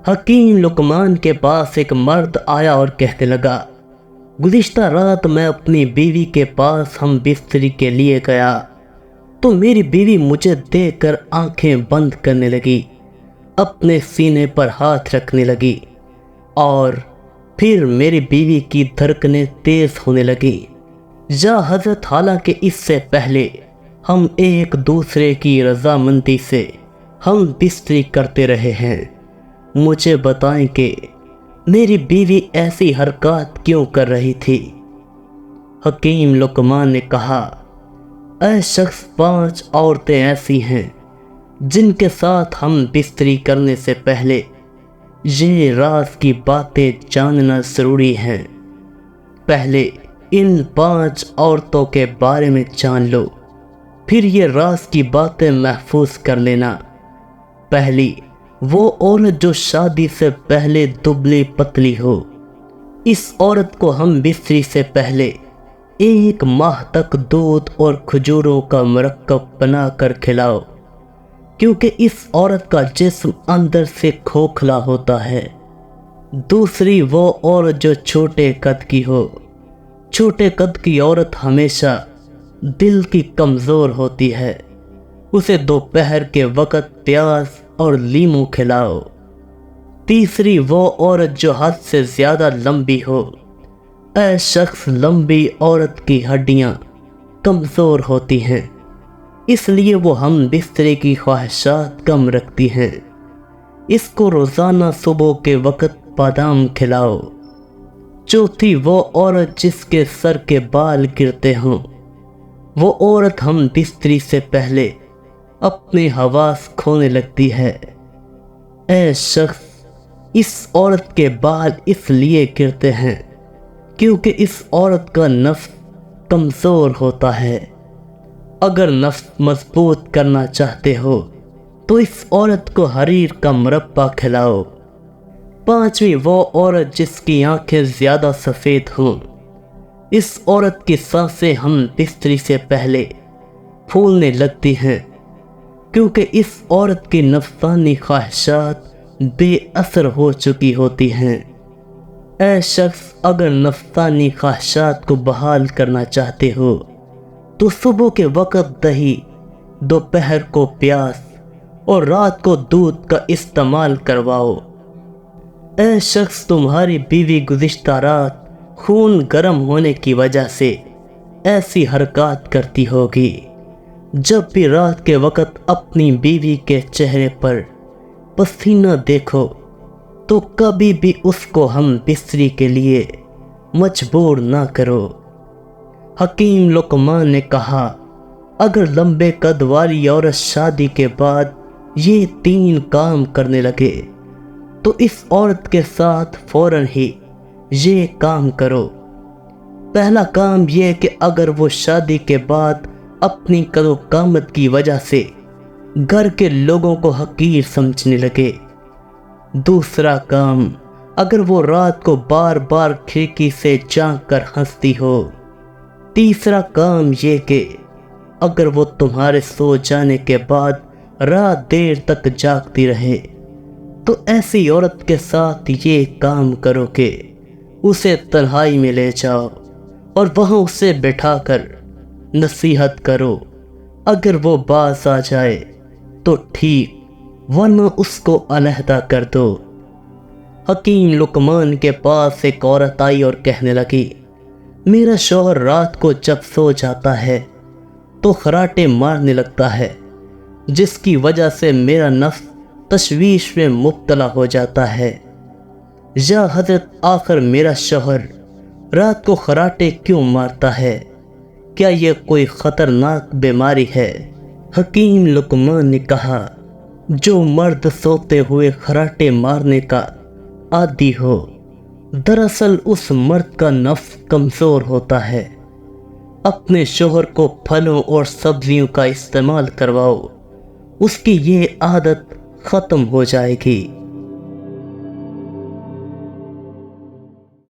حکیم لقمان کے پاس ایک مرد آیا اور کہنے لگا، گزشتہ رات میں اپنی بیوی کے پاس ہم بستری کے لیے گیا تو میری بیوی مجھے دیکھ کر آنکھیں بند کرنے لگی، اپنے سینے پر ہاتھ رکھنے لگی اور پھر میری بیوی کی دھڑکنیں تیز ہونے لگی۔ یا حضرت، حالانکہ اس سے پہلے ہم ایک دوسرے کی رضامندی سے ہم بستری کرتے رہے ہیں، مجھے بتائیں کہ میری بیوی ایسی حرکات کیوں کر رہی تھی؟ حکیم لقمان نے کہا، اے شخص، 5 عورتیں ایسی ہیں جن کے ساتھ ہم بستری کرنے سے پہلے یہ راز کی باتیں جاننا ضروری ہے۔ پہلے ان 5 عورتوں کے بارے میں جان لو، پھر یہ راز کی باتیں محفوظ کر لینا۔ پہلی، وہ عورت جو شادی سے پہلے دبلی پتلی ہو، اس عورت کو ہم بستری سے پہلے 1 ماہ تک دودھ اور کھجوروں کا مرکب بنا کر کھلاؤ، کیونکہ اس عورت کا جسم اندر سے کھوکھلا ہوتا ہے۔ دوسری، وہ عورت جو چھوٹے قد کی ہو، چھوٹے قد کی عورت ہمیشہ دل کی کمزور ہوتی ہے، اسے دوپہر کے وقت پیاز اور لیموں کھلاؤ۔ تیسری، وہ عورت جو حد سے زیادہ لمبی ہو، اے شخص، لمبی عورت کی ہڈیاں کمزور ہوتی ہیں، اس لیے وہ ہم بسترے کی خواہشات کم رکھتی ہیں، اس کو روزانہ صبح کے وقت بادام کھلاؤ۔ چوتھی، وہ عورت جس کے سر کے بال گرتے ہوں، وہ عورت ہم بستری سے پہلے اپنے حواس کھونے لگتی ہے۔ اے شخص، اس عورت کے بال اس لیے گرتے ہیں کیونکہ اس عورت کا نفس کمزور ہوتا ہے۔ اگر نفس مضبوط کرنا چاہتے ہو تو اس عورت کو حریر کا مربع کھلاؤ۔ پانچویں، وہ عورت جس کی آنکھیں زیادہ سفید ہوں، اس عورت کی سانسیں ہم بستری سے پہلے پھولنے لگتی ہیں کیونکہ اس عورت کی نفسانی خواہشات بے اثر ہو چکی ہوتی ہیں۔ اے شخص، اگر نفسانی خواہشات کو بحال کرنا چاہتے ہو تو صبح کے وقت دہی، دوپہر کو پیاز اور رات کو دودھ کا استعمال کرواؤ۔ اے شخص، تمہاری بیوی گزشتہ رات خون گرم ہونے کی وجہ سے ایسی حرکات کرتی ہوگی۔ جب بھی رات کے وقت اپنی بیوی کے چہرے پر پسینہ دیکھو تو کبھی بھی اس کو ہم بستری کے لیے مجبور نہ کرو۔ حکیم لقمان نے کہا، اگر لمبے قد والی عورت شادی کے بعد یہ 3 کام کرنے لگے تو اس عورت کے ساتھ فوراً ہی یہ کام کرو۔ پہلا کام یہ کہ اگر وہ شادی کے بعد اپنی قد و قامت کی وجہ سے گھر کے لوگوں کو حقیر سمجھنے لگے۔ دوسرا کام، اگر وہ رات کو بار بار کھڑکی سے جھانک کر ہنستی ہو۔ تیسرا کام یہ کہ اگر وہ تمہارے سو جانے کے بعد رات دیر تک جاگتی رہے تو ایسی عورت کے ساتھ یہ کام کرو کہ اسے تنہائی میں لے جاؤ اور وہاں اسے بٹھا کر نصیحت کرو۔ اگر وہ باز آ جائے تو ٹھیک، ورنہ اس کو علیحدہ کر دو۔ حکیم لقمان کے پاس ایک عورت آئی اور کہنے لگی، میرا شوہر رات کو جب سو جاتا ہے تو خراٹے مارنے لگتا ہے، جس کی وجہ سے میرا نفس تشویش میں مبتلا ہو جاتا ہے۔ یا حضرت، آخر میرا شوہر رات کو خراٹے کیوں مارتا ہے؟ کیا یہ کوئی خطرناک بیماری ہے؟ حکیم لقمان نے کہا، جو مرد سوتے ہوئے خراٹے مارنے کا عادی ہو، دراصل اس مرد کا نفس کمزور ہوتا ہے۔ اپنے شوہر کو پھلوں اور سبزیوں کا استعمال کرواؤ، اس کی یہ عادت ختم ہو جائے گی۔